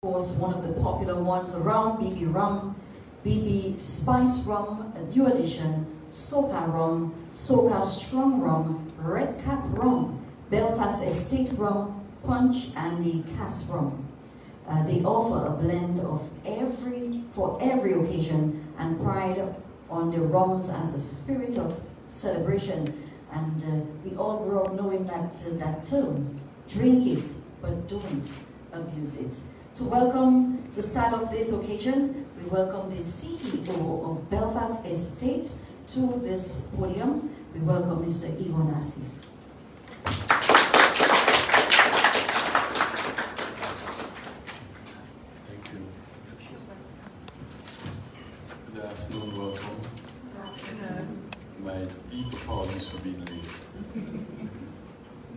Of course, one of the popular ones around, BB Rum, BB Spice Rum, a new edition, Soca Rum, Soca Strong Rum, Red Cap Rum, Belfast Estate Rum, Punch, and the Cass Rum. They offer a blend of for every occasion and pride on their rums as a spirit of celebration. And we all grew up knowing that term, drink it, but don't abuse it. To start off this occasion, we welcome the CEO of Belfast Estate to this podium. We welcome Mr. Emonews. Thank you. Good afternoon, welcome. My deep apologies for being late.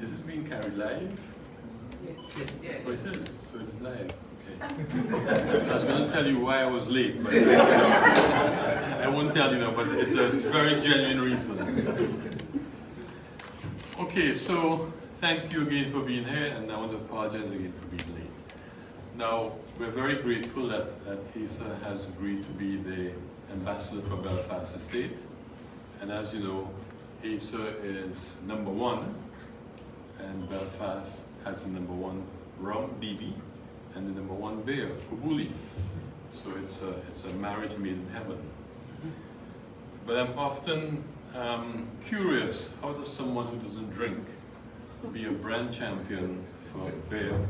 Is this being carried live? Yes. Oh, it is. So it's live. Okay. I was going to tell you why I was late, but I won't tell you now, but it's a very genuine reason. Okay, so thank you again for being here, and I want to apologize again for being late. Now, we're very grateful that ASA has agreed to be the ambassador for Belfast Estate. And as you know, ASA is #1, and Belfast has the #1 rum, BB, and the #1 beer, Kubuli. So it's a marriage made in heaven. But I'm often curious, how does someone who doesn't drink be a brand champion for beer?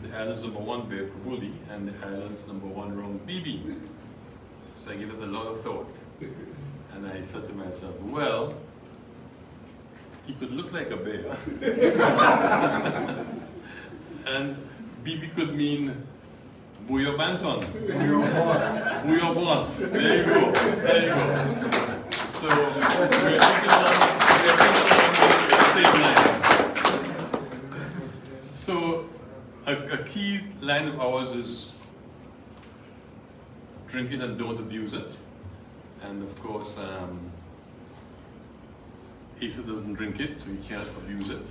The island's #1 beer, Kubuli, and the island's #1 rum, BB. So I gave it a lot of thought. And I said to myself, well, he could look like a bear. And BB could mean Bouyon Bantan. Bouyon boss. Bouyon boss. There you go. There you go. So we're thinking along the same line. So a key line of ours is drink it and don't abuse it. And of course, ASA doesn't drink it, so he can't abuse it.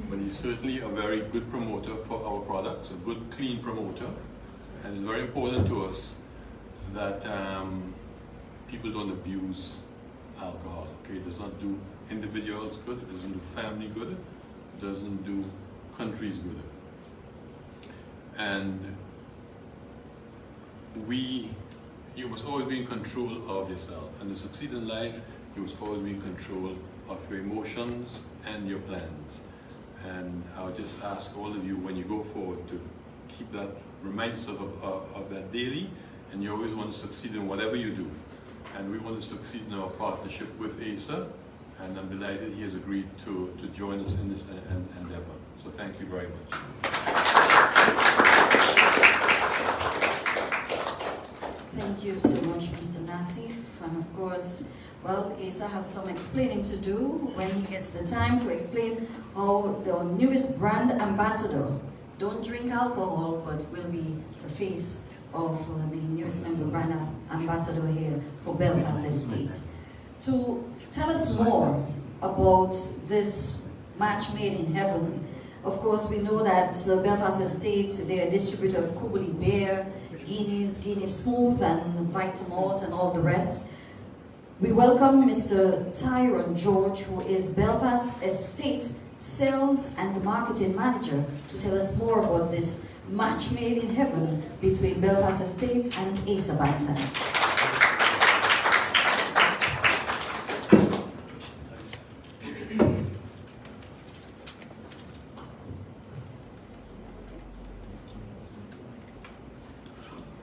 But he's certainly a very good promoter for our products, a good, clean promoter. And it's very important to us that people don't abuse alcohol. Okay, it does not do individuals good, it doesn't do family good, it doesn't do countries good. And you must always be in control of yourself. And to succeed in life, you must always be in control of your emotions and your plans. And I'll just ask all of you, when you go forward, to keep that, remind yourself of that daily, and you always want to succeed in whatever you do. And we want to succeed in our partnership with ASA, and I'm delighted he has agreed to join us in this endeavor. So thank you very much. Thank you so much, Mr. Nassif. And of course, well, ASA has some explaining to do when he gets the time to explain how the newest brand ambassador don't drink alcohol, but will be the face of the newest member brand ambassador here for Belfast Estate. To tell us more about this match made in heaven, of course, we know that Belfast Estate, they are a distributor of Kubuli beer, Guinness Smooth, and Vitamalt, and all the rest. We welcome Mr. Tyrone George, who is Belfast Estate Sales and Marketing Manager, to tell us more about this match made in heaven between Belfast Estate and ASA Bantan.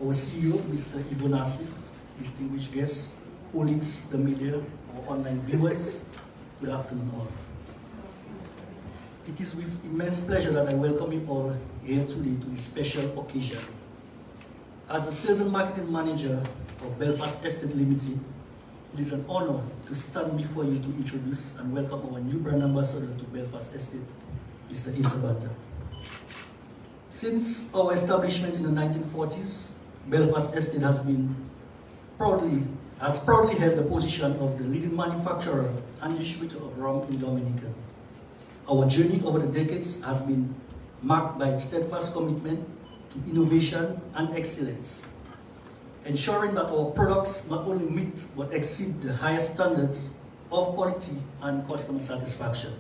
Our CEO, Mr. Emonews, distinguished guests, colleagues, the media, our online viewers, good afternoon all. It is with immense pleasure that I welcome you all here today to this special occasion. As the Sales and Marketing Manager of Belfast Estate Limited, it is an honor to stand before you to introduce and welcome our new brand ambassador to Belfast Estate, Mr. ASA Bantan. Since our establishment in the 1940s, Belfast Estate has proudly held the position of the leading manufacturer and distributor of rum in Dominica. Our journey over the decades has been marked by its steadfast commitment to innovation and excellence, ensuring that our products not only meet but exceed the highest standards of quality and customer satisfaction.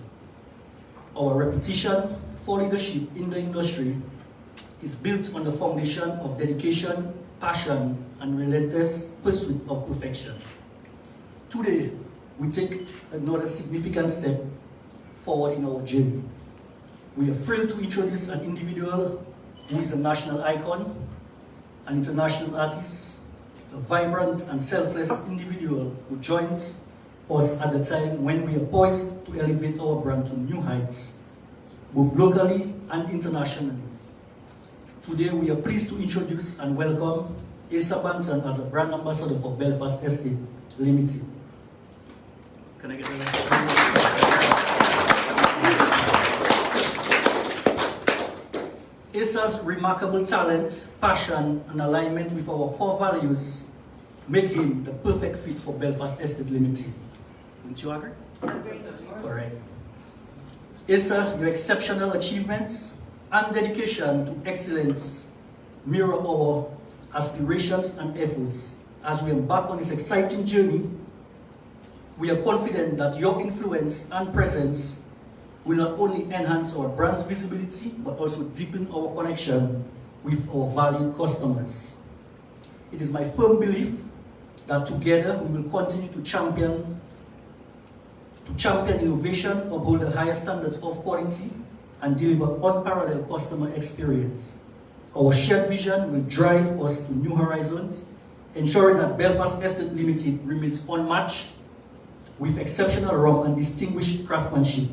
Our reputation for leadership in the industry is built on the foundation of dedication, passion, and relentless pursuit of perfection. Today, we take another significant step forward in our journey. We are thrilled to introduce an individual who is a national icon, an international artist, a vibrant and selfless individual who joins us at the time when we are poised to elevate our brand to new heights, both locally and internationally. Today, we are pleased to introduce and welcome ASA Bantan as a brand ambassador for Belfast Estate Limited. Can I get ASA's remarkable talent, passion, and alignment with our core values make him the perfect fit for Belfast Estate Limited. Wouldn't you agree? Correct. ASA, your exceptional achievements and dedication to excellence mirror our aspirations and efforts. As we embark on this exciting journey, we are confident that your influence and presence will not only enhance our brand's visibility, but also deepen our connection with our valued customers. It is my firm belief that together we will continue to champion innovation, uphold the highest standards of quality, and deliver unparalleled customer experience. Our shared vision will drive us to new horizons, ensuring that Belfast Estate Limited remains unmatched with exceptional rum and distinguished craftsmanship.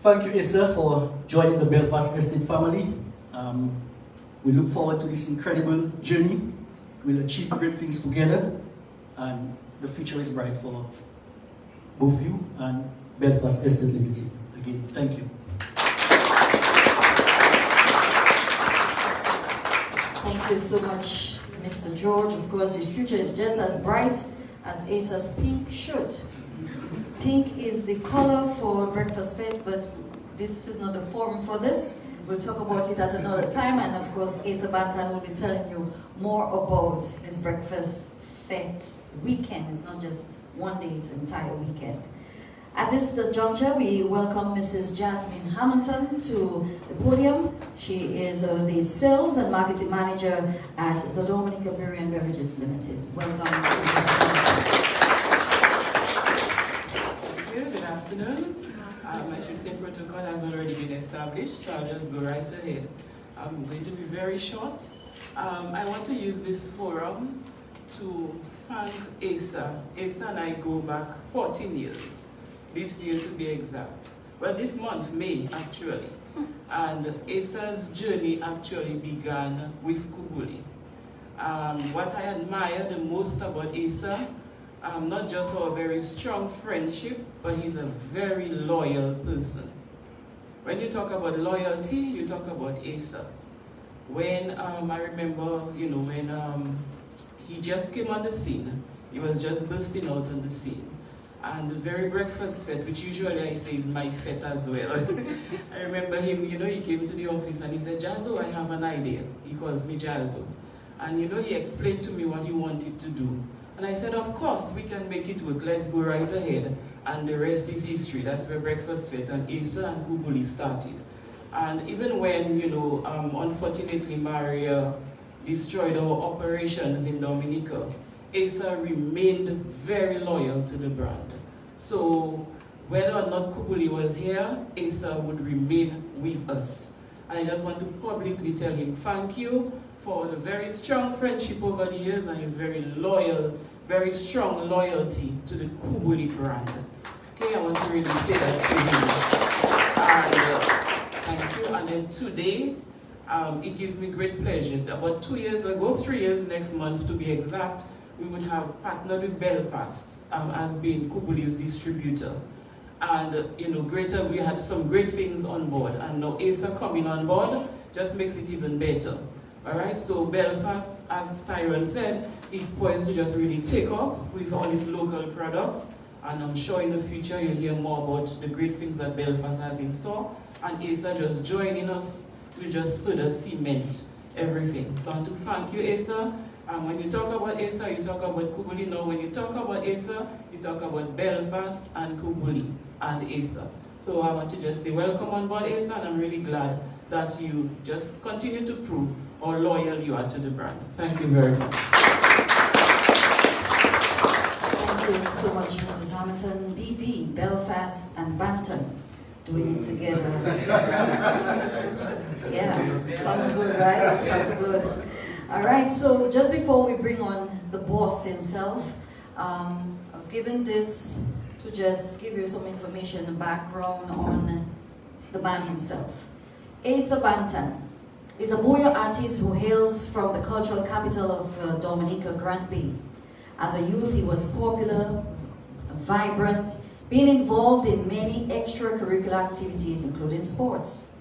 Thank you, ASA, for joining the Belfast Estate family. We look forward to this incredible journey. We'll achieve great things together, and the future is bright for both you and Belfast Estate Limited. Again, thank you. Thank you so much, Mr. George. Of course, your future is just as bright as ASA's pink shirt. Pink is the color for breakfast fete, but this is not the forum for this. We'll talk about it at another time, and of course, ASA Bantan will be telling you more about his breakfast fete weekend. It's not just one day, it's an entire weekend. At this juncture, we welcome Mrs. Jasmine Hamilton to the podium. She is the Sales and Marketing Manager at the Dominica Brewery and Beverages Limited. Welcome to Mrs. Hamilton. Thank you. Good afternoon. I should say protocol has already been established, so I'll just go right ahead. I'm going to be very short. I want to use this forum to thank ASA. ASA and I go back 14 years. This year to be exact. Well, this month, May, actually. And ASA's journey actually began with Kubuli. What I admire the most about ASA, not just our very strong friendship, but he's a very loyal person. When you talk about loyalty, you talk about ASA. When I remember, when he just came on the scene, he was just bursting out on the scene. And the very breakfast fete, which usually I say is my fete as well. I remember him, he came to the office and he said, Jazzo, I have an idea. He calls me Jazzo. And he explained to me what he wanted to do. And I said, of course, we can make it work. Let's go right ahead. And the rest is history. That's where breakfast fete and ASA and Kubuli started. And even when, unfortunately, Maria destroyed our operations in Dominica, ASA remained very loyal to the brand. So whether or not Kubuli was here, ASA would remain with us. And I just want to publicly tell him thank you for the very strong friendship over the years and his very loyal, very strong loyalty to the Kubuli brand. Okay, I want to really say that to him. And thank you. And then today, it gives me great pleasure. About 2 years ago, 3 years next month to be exact, we would have partnered with Belfast as being Kubuli's distributor. And, we had some great things on board. And now ASA coming on board just makes it even better. All right, so Belfast, as Tyrone said, is poised to just really take off with all its local products. And I'm sure in the future you'll hear more about the great things that Belfast has in store. And ASA just joining us will just further cement everything. So I want to thank you, ASA. When you talk about ASA, you talk about Kubuli. Now, when you talk about ASA, you talk about Belfast and Kubuli and ASA. So I want to just say welcome on board, ASA, and I'm really glad that you just continue to prove how loyal you are to the brand. Thank you very much. Thank you so much, Mrs. Hamilton. BB, Belfast and Bantan, doing it together. Yeah, sounds good, right? Sounds good. All right, so just before we bring on the boss himself, I was given this to just give you some information and background on the man himself. ASA Bantan is a Bouyon artist who hails from the cultural capital of Dominica, Grant Bay. As a youth, he was popular, vibrant, being involved in many extracurricular activities, including sports.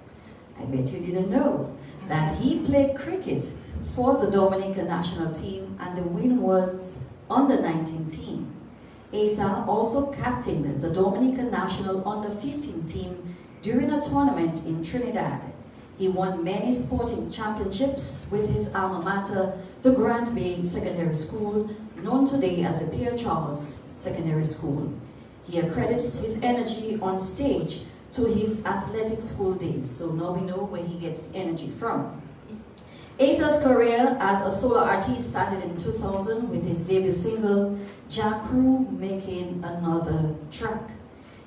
I bet you didn't know that he played cricket for the Dominica national team and the Windwards under-19 team. ASA also captained the Dominica national under-15 team during a tournament in Trinidad. He won many sporting championships with his alma mater, the Grant Bay Secondary School, known today as the Pierre Charles Secondary School. He accredits his energy on stage to his athletic school days, so now we know where he gets the energy from. ASA's career as a solo artist started in 2000 with his debut single, Jacru Making Another Track.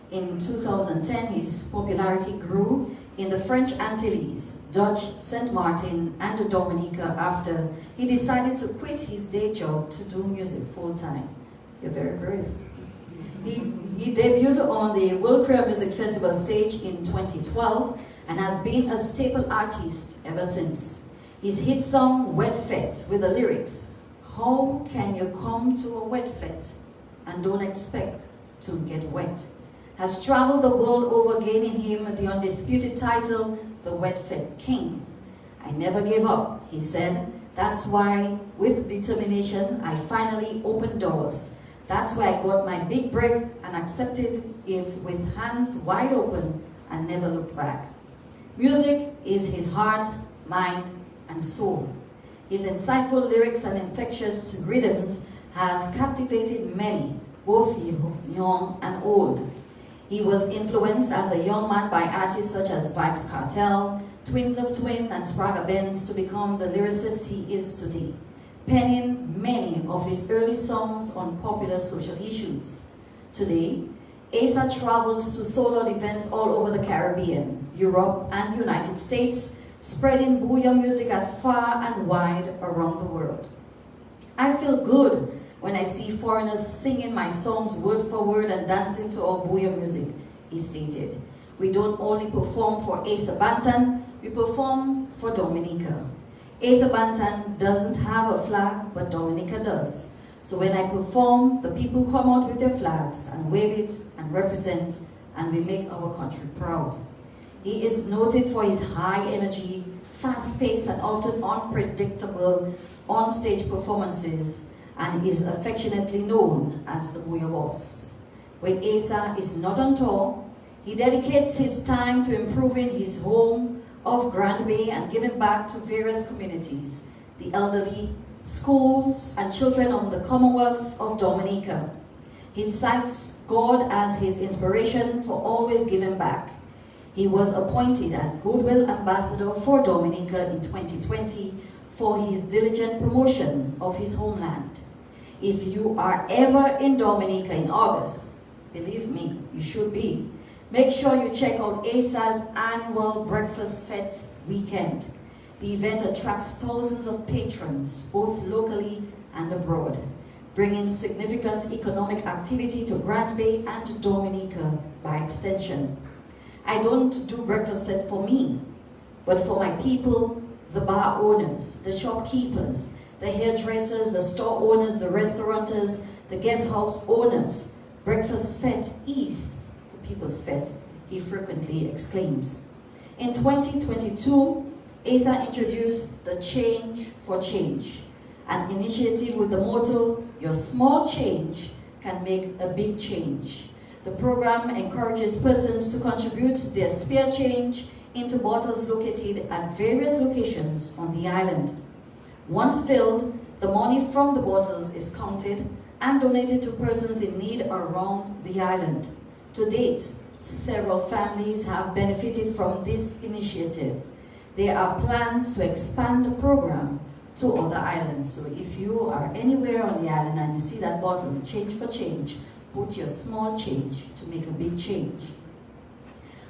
In 2010, his popularity grew in the French Antilles, Dutch St. Martin, and Dominica after he decided to quit his day job to do music full-time. You're very brave. He debuted on the World Career Music Festival stage in 2012 and has been a staple artist ever since. His hit song, Wet Fet, with the lyrics, "How can you come to a wet fet and don't expect to get wet?" has traveled the world over, gaining him the undisputed title, the Wet Fet King. "I never gave up," he said. "That's why, with determination, I finally opened doors. That's why I got my big break and accepted it with hands wide open and never looked back." Music is his heart, mind, and soul. His insightful lyrics and infectious rhythms have captivated many, both young and old. He was influenced as a young man by artists such as Vibes Cartel, Twins of Twin, and Sprague Benz to become the lyricist he is today, penning many of his early songs on popular social issues. Today, ASA travels to sold-out events all over the Caribbean, Europe, and the United States, spreading Bouyon music as far and wide around the world. "I feel good when I see foreigners singing my songs word for word and dancing to our Bouyon music," he stated. "We don't only perform for ASA Bantan, we perform for Dominica. ASA Bantan doesn't have a flag, but Dominica does. So when I perform, the people come out with their flags and wave it and represent, and we make our country proud." He is noted for his high energy, fast-paced and often unpredictable on-stage performances, and is affectionately known as the Bouyon Boss. When ASA is not on tour, he dedicates his time to improving his home of Grand Bay and giving back to various communities, the elderly, schools, and children of the Commonwealth of Dominica. He cites God as his inspiration for always giving back. He was appointed as Goodwill Ambassador for Dominica in 2020 for his diligent promotion of his homeland. If you are ever in Dominica in August, believe me, you should be, make sure you check out ASA's annual Breakfast Fete weekend. The event attracts thousands of patrons, both locally and abroad, bringing significant economic activity to Grant Bay and Dominica by extension. I don't do Breakfast Fete for me, but for my people, the bar owners, the shopkeepers, the hairdressers, the store owners, the restaurateurs, the guest house owners. Breakfast Fete is the people's fete, he frequently exclaims. In 2022, ASA introduced the Change for Change, an initiative with the motto, "Your small change can make a big change." The program encourages persons to contribute their spare change into bottles located at various locations on the island. Once filled, the money from the bottles is counted and donated to persons in need around the island. To date, several families have benefited from this initiative. There are plans to expand the program to other islands. So if you are anywhere on the island and you see that bottle, change for change, put your small change to make a big change.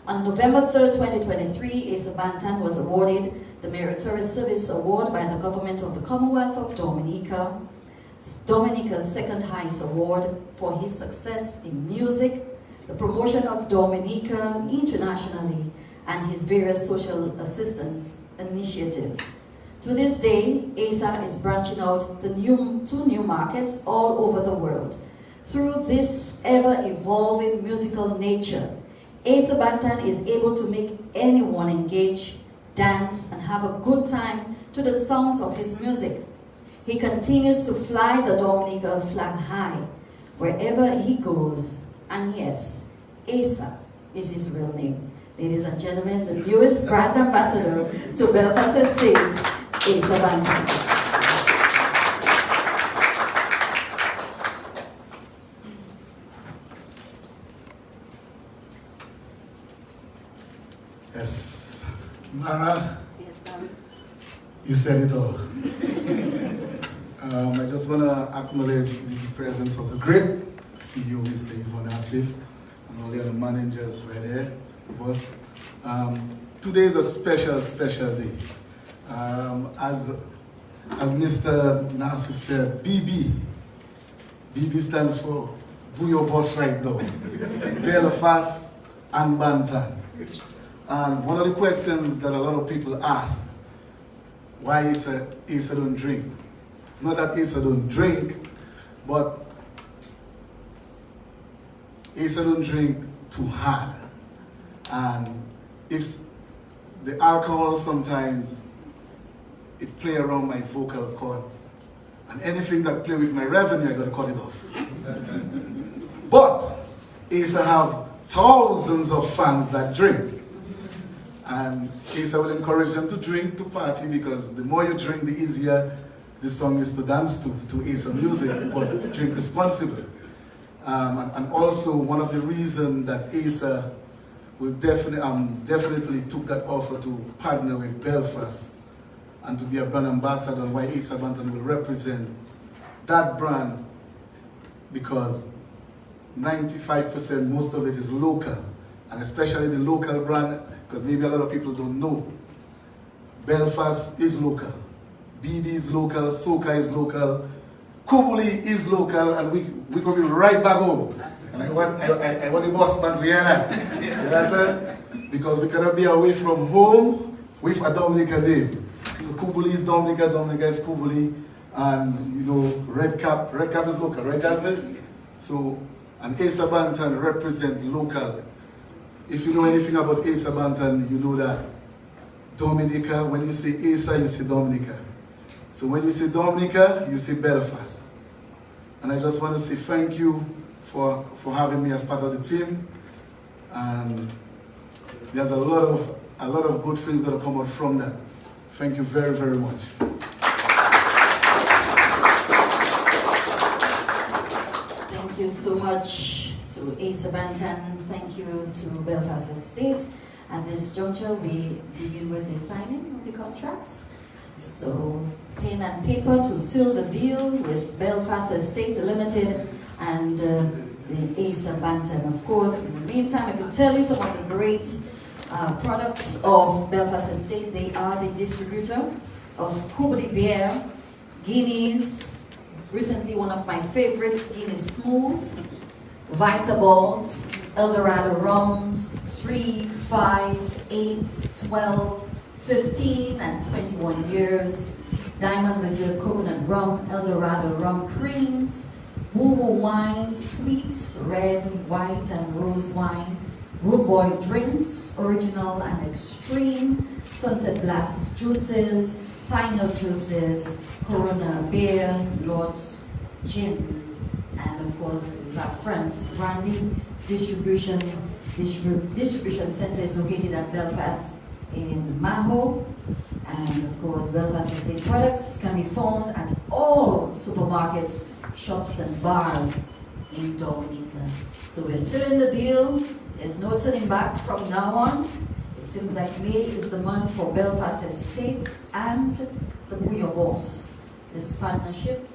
On November 3rd, 2023, ASA Bantan was awarded the Meritorious Service Award by the Government of the Commonwealth of Dominica, Dominica's second highest award for his success in music, the promotion of Dominica internationally, and his various social assistance initiatives. To this day, ASA is branching out to new markets all over the world. Through this ever-evolving musical nature, ASA Bantan is able to make anyone engage, dance, and have a good time to the sounds of his music. He continues to fly the Dominica flag high wherever he goes. And yes, ASA is his real name. Ladies and gentlemen, the newest brand ambassador to Belfast Estate, ASA Bantan. Yes, Mara, Yes, Dan. you said it all. I just want to acknowledge the presence of the great CEO, Mr. Emonews, and all the other managers right there with us. Today is a special day. As Mr. Nassif said, BB stands for Bouyon Boss right now, Belfast and Bantan. And one of the questions that a lot of people ask, why ASA don't drink? It's not that ASA don't drink, but ASA don't drink too hard. And if the alcohol sometimes, it play around my vocal cords. And anything that play with my revenue, I gotta cut it off. But ASA have thousands of fans that drink. And ASA will encourage them to drink, to party, because the more you drink, the easier the song is to dance to ASA music, but drink responsibly. And also one of the reasons that ASA will definitely took that offer to partner with Belfast and to be a brand ambassador, and why ASA Bantan will represent that brand, because 95%, most of it is local, and especially the local brand, because maybe a lot of people don't know. Belfast is local, BB is local, Soca is local, Kubuli is local, and we could be right back home. And I want the boss man to hear that. You understand? Because we cannot be away from home with a Dominica name. So Kubuli is Dominica, Dominica is Kubuli, and you know, Red Cap is local, right, Jasmine? So, and ASA Bantan represent local. If you know anything about ASA Bantan, you know that Dominica, when you say ASA, you say Dominica. So when you say Dominica, you say Belfast. And I just want to say thank you for having me as part of the team. And there's a lot of good things going to come out from that. Thank you very, very much. Thank you so much to ASA Bantan. Thank you to Belfast Estate. At this juncture, we begin with the signing of the contracts. So, pen and paper to seal the deal with Belfast Estate Limited and the ASA Bantan. Of course, in the meantime, I can tell you some of the great products of Belfast Estate. They are the distributor of Kubuli beer, Guineas, recently one of my favorites, Guinness Smooth, Vitaballs, Eldorado Rums, 3, 5, 8, 12, 15, and 21 years, Diamond Reserve Coconut Rum, Eldorado Rum Creams, Woo Woo Wines, sweet, red, white, and rose wine, Rude Boy Drinks, original and extreme, Sunset Blast Juices, Pineapple Juices, Corona Beer, Lord's Gin, and of course, La France Brandy. Distribution center is located at Belfast in Maho. And of course, Belfast Estate products can be found at all supermarkets, shops and bars in Dominica. So we're still in the deal. There's no turning back from now on. It seems like May is the month for Belfast Estate and the Bouyon Boss. This partnership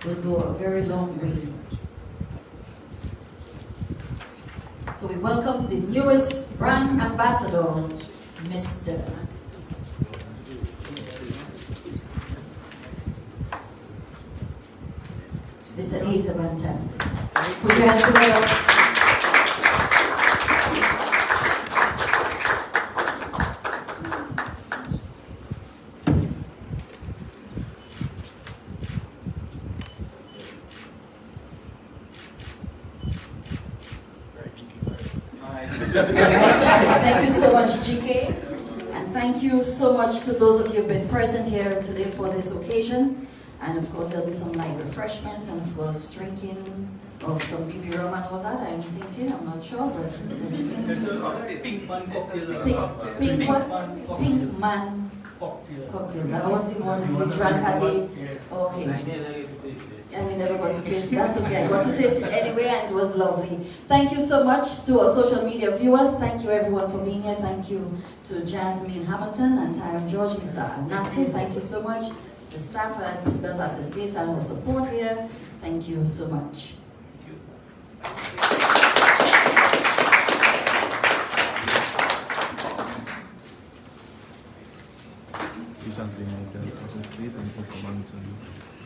will go a very long way. So we welcome the newest brand ambassador, Mr. ASA Bantan. Put your hands together. Thank you so much, GK. And thank you so much to those of you who have been present here today for this occasion. And of course, there'll be some light refreshments and of course, drinking of some BB rum and all that. I'm thinking, I'm not sure, but There's a pink man cocktail. Pink what? Pink man cocktail. That was the one we drank at the. Yes. Okay. And we never got to taste it. That's okay. I got to taste it anyway, and it was lovely. Thank you so much to our social media viewers. Thank you everyone for being here. Thank you to Jasmine Hamilton and Tyron George, Mr. Nasir. Thank you so much. The staff at Belfast Estates and our support here. Thank you so much. This has been the Belfast Estate and ASA Bantan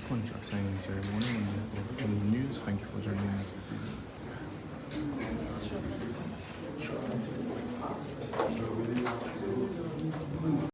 contract signing ceremony on the news. Thank you for joining us this evening.